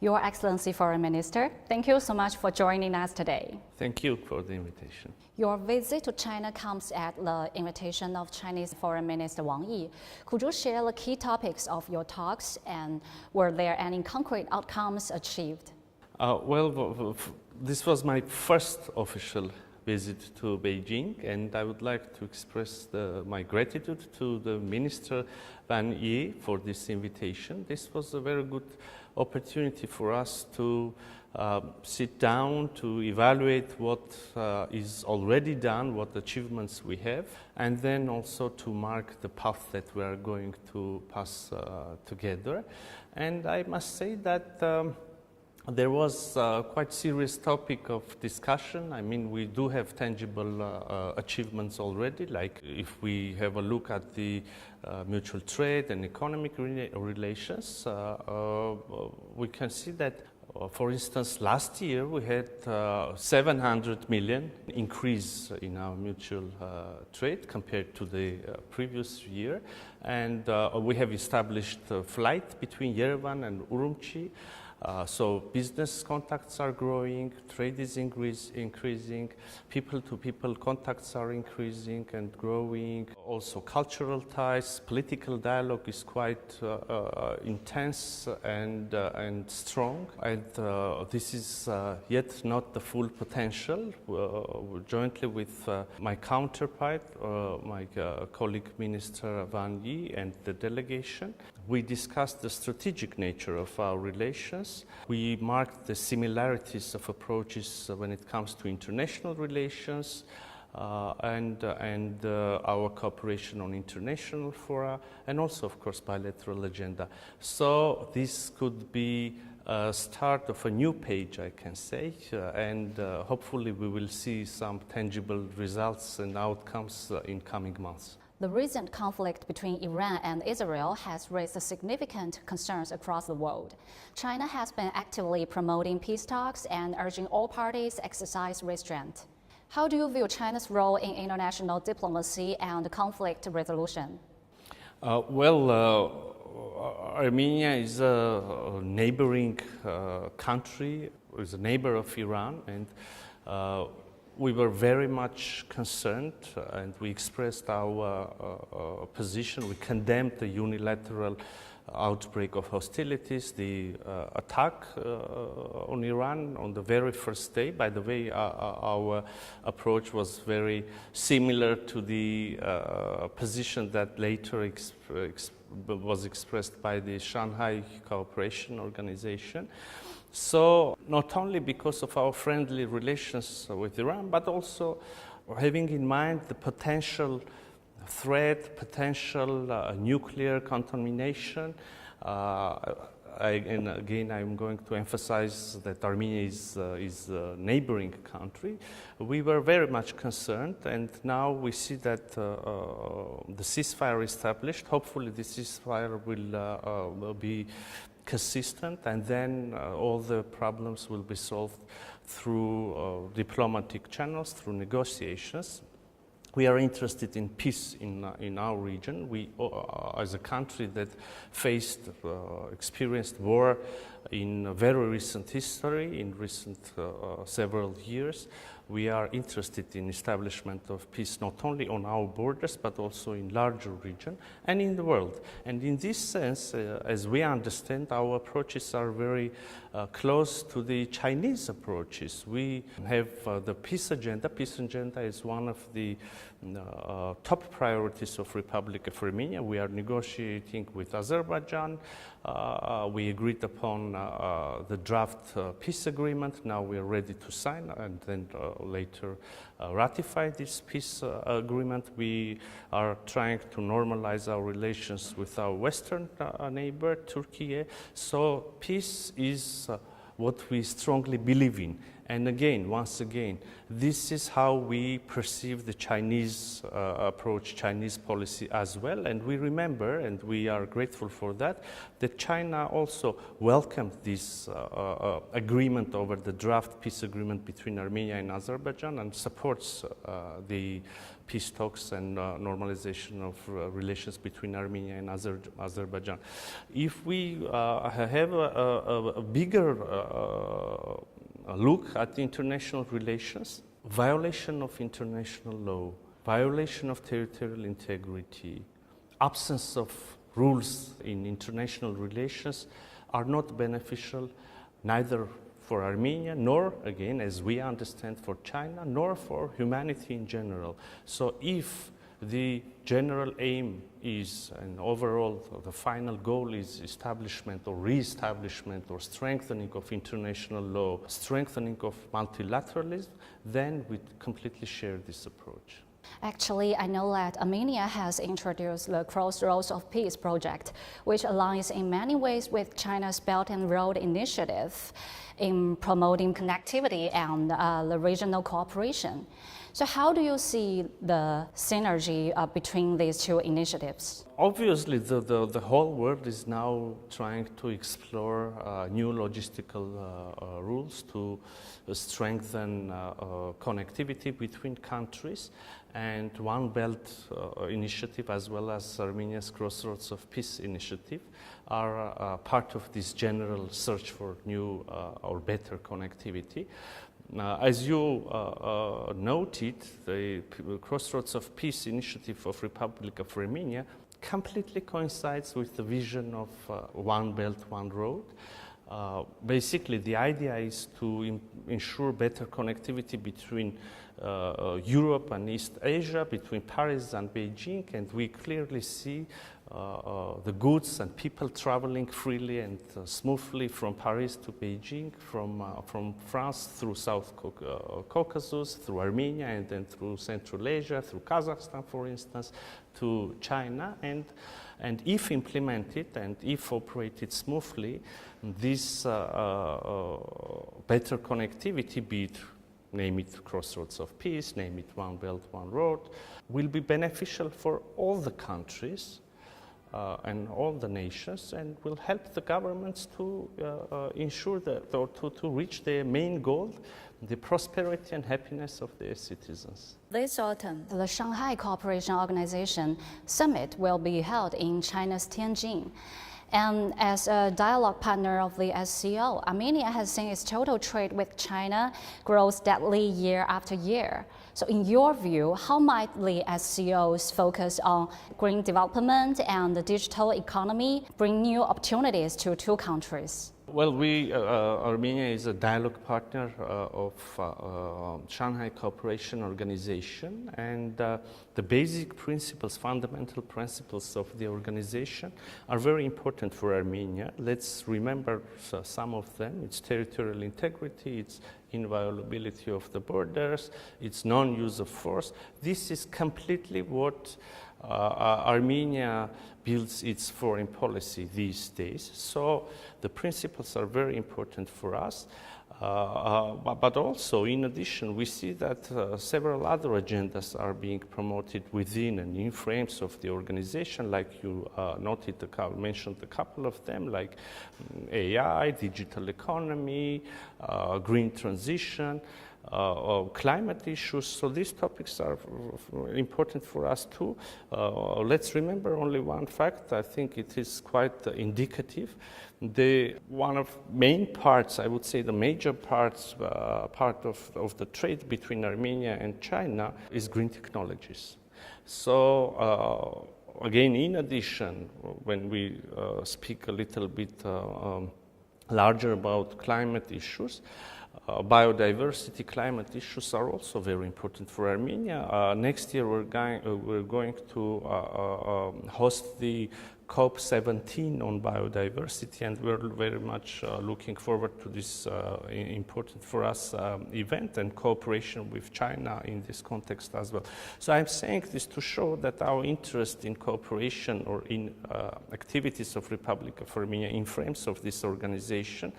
Your Excellency Foreign Minister, thank you so much for joining us today. Thank you for the invitation. Your visit to China comes at the invitation of Chinese Foreign Minister Wang Yi. Could you share the key topics of your talks and were there any concrete outcomes achieved? This was my first official visit to Beijing, and I would like to express my gratitude to the Minister Wang Yi for this invitation. This was a very good opportunity for us to sit down to evaluate what is already done, what achievements we have, and then also to mark the path that we are going to pass together. And I must say that there was quite serious topic of discussion. I mean, we do have tangible achievements already, like if we have a look at the mutual trade and economic relations, we can see that, for instance, last year we had 700 million increase in our mutual trade compared to the previous year. And we have established a flight between Yerevan and Urumqi. So business contacts are growing, trade is increasing, people-to-people contacts are increasing and growing. Also cultural ties, political dialogue is quite intense and strong. And this is yet not the full potential. Jointly with my counterpart, my colleague Minister Wang Yi and the delegation, we discussed the strategic nature of our relations. We marked the similarities of approaches when it comes to international relations and our cooperation on international fora, and also, of course, bilateral agenda. So this could be a start of a new page, I can say, and hopefully we will see some tangible results and outcomes in coming months. The recent conflict between Iran and Israel has raised significant concerns across the world. China has been actively promoting peace talks and urging all parties to exercise restraint. How do you view China's role in international diplomacy and conflict resolution? Armenia is a neighboring country, is a neighbor of Iran, and we were very much concerned and we expressed our position. We condemned the unilateral outbreak of hostilities, the attack on Iran on the very first day. By the way, our approach was very similar to the position that later was expressed by the Shanghai Cooperation Organization. So not only because of our friendly relations with Iran, but also having in mind the potential threat, potential nuclear contamination. And again, I'm going to emphasize that Armenia is a neighboring country. We were very much concerned, and now we see that the ceasefire established. Hopefully the ceasefire will be consistent, and then all the problems will be solved through diplomatic channels, through negotiations. We are interested in peace in our region. We, as a country that experienced war in very recent history, in recent several years, we are interested in establishment of peace not only on our borders but also in larger region and in the world. And in this sense, as we understand, our approaches are very close to the Chinese approaches. We have the peace agenda. Peace agenda is one of the top priorities of Republic of Armenia. We are negotiating with Azerbaijan. We agreed upon the draft peace agreement. Now we are ready to sign and then later ratify this peace agreement. We are trying to normalize our relations with our western neighbor, Turkey. So peace is what we strongly believe in. And again, once again, this is how we perceive the Chinese approach, Chinese policy as well. And we remember, and we are grateful for that China also welcomed this agreement over the draft peace agreement between Armenia and Azerbaijan and supports the peace talks and normalization of relations between Armenia and Azerbaijan. If we have a bigger look at international relations, violation of international law, violation of territorial integrity, absence of rules in international relations are not beneficial neither for Armenia, nor, again, as we understand, for China, nor for humanity in general. So if the general aim is, and overall the final goal is establishment or re-establishment or strengthening of international law, strengthening of multilateralism, then we completely share this approach. Actually, I know that Armenia has introduced the Crossroads of Peace project, which aligns in many ways with China's Belt and Road Initiative in promoting connectivity and the regional cooperation. So how do you see the synergy between these two initiatives? Obviously, the whole world is now trying to explore new logistical rules to strengthen connectivity between countries, and One Belt initiative as well as Armenia's Crossroads of Peace initiative are part of this general search for new or better connectivity. As you noted, the Crossroads of Peace initiative of Republic of Armenia completely coincides with the vision of One Belt, One Road. Basically, the idea is to ensure better connectivity between Europe and East Asia, between Paris and Beijing, and we clearly see the goods and people traveling freely and smoothly from Paris to Beijing, from France through South Caucasus, through Armenia, and then through Central Asia, through Kazakhstan, for instance, to China. And if implemented and if operated smoothly, this better connectivity, be it, name it Crossroads of Peace, name it One Belt, One Road, will be beneficial for all the countries and all the nations, and will help the governments to ensure that, or to reach their main goal, the prosperity and happiness of their citizens. This autumn, the Shanghai Cooperation Organization Summit will be held in China's Tianjin. And as a dialogue partner of the SCO, Armenia has seen its total trade with China grow steadily year after year. So in your view, how might the SCO's focus on green development and the digital economy bring new opportunities to two countries? Well, Armenia is a dialogue partner of Shanghai Cooperation Organization, and the basic principles, fundamental principles of the organization are very important for Armenia. Let's remember some of them. It's territorial integrity, it's inviolability of the borders, it's non-use of force. This is completely what Armenia builds its foreign policy these days. So the principles are very important for us. But also, in addition, we see that several other agendas are being promoted within and in frames of the organization, like you mentioned a couple of them, like AI, digital economy, green transition, climate issues. So these topics are important for us too. Let's remember only one fact. I think it is quite indicative. One of main parts, I would say the major part of the trade between Armenia and China is green technologies. So again, in addition, when we speak a little bit larger about climate issues, biodiversity, climate issues are also very important for Armenia. Next year we're going to host the COP17 on biodiversity, and we're very much looking forward to this important for us event and cooperation with China in this context as well. So I'm saying this to show that our interest in cooperation or in activities of Republic of Armenia in frames of this organization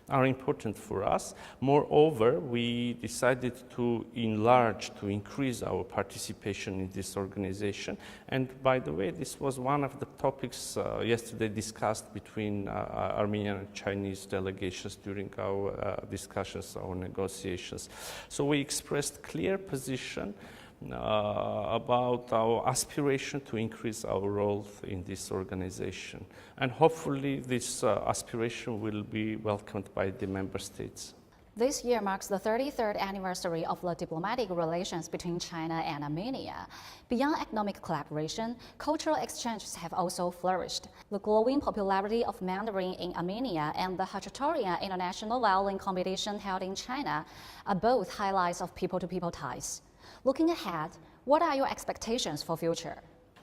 are important for us. Moreover, we decided to enlarge, to increase our participation in this organization. And by the way, this was one of the topics yesterday discussed between Armenian and Chinese delegations during our discussions, our negotiations. So we expressed clear position about our aspiration to increase our role in this organization. And hopefully this aspiration will be welcomed by the member states. This year marks the 33rd anniversary of the diplomatic relations between China and Armenia. Beyond economic collaboration, cultural exchanges have also flourished. The growing popularity of Mandarin in Armenia and the Khachaturian International Violin Competition held in China are both highlights of people-to-people ties. Looking ahead, what are your expectations for future?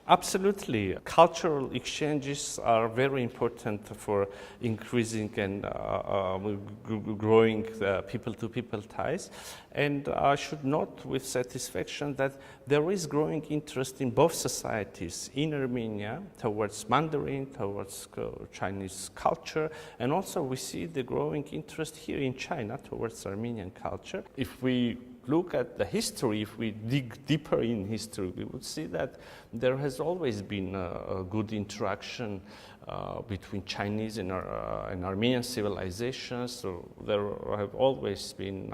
Absolutely. Cultural exchanges are very important for increasing and growing people-to-people ties. And I should note with satisfaction that there is growing interest in both societies, in Armenia towards Mandarin, towards Chinese culture, and also we see the growing interest here in China towards Armenian culture. If we look at the history, if we dig deeper in history, we would see that there has always been a good interaction between Chinese and Armenian civilizations. So there have always been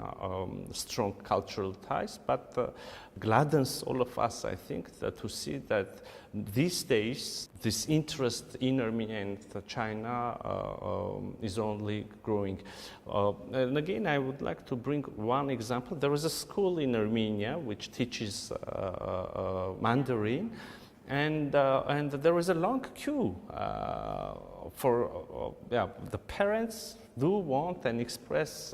strong cultural ties, but gladdens all of us, I think, to see that these days this interest in Armenia and China is only growing. And again, I would like to bring one example. There is a school in Armenia which teaches Mandarin, and there is a long queue for the parents do want and express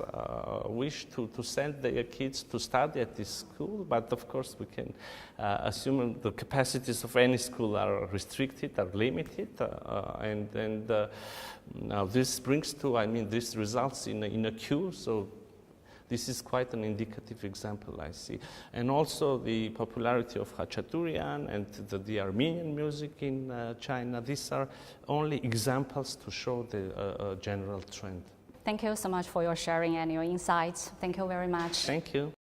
wish to send their kids to study at this school, but of course we can assume the capacities of any school are restricted, are limited, now this brings to, this results in a queue, so this is quite an indicative example, I see. And also the popularity of Khachaturian and the Armenian music in China, these are only examples to show the general trend. Thank you so much for your sharing and your insights. Thank you very much. Thank you.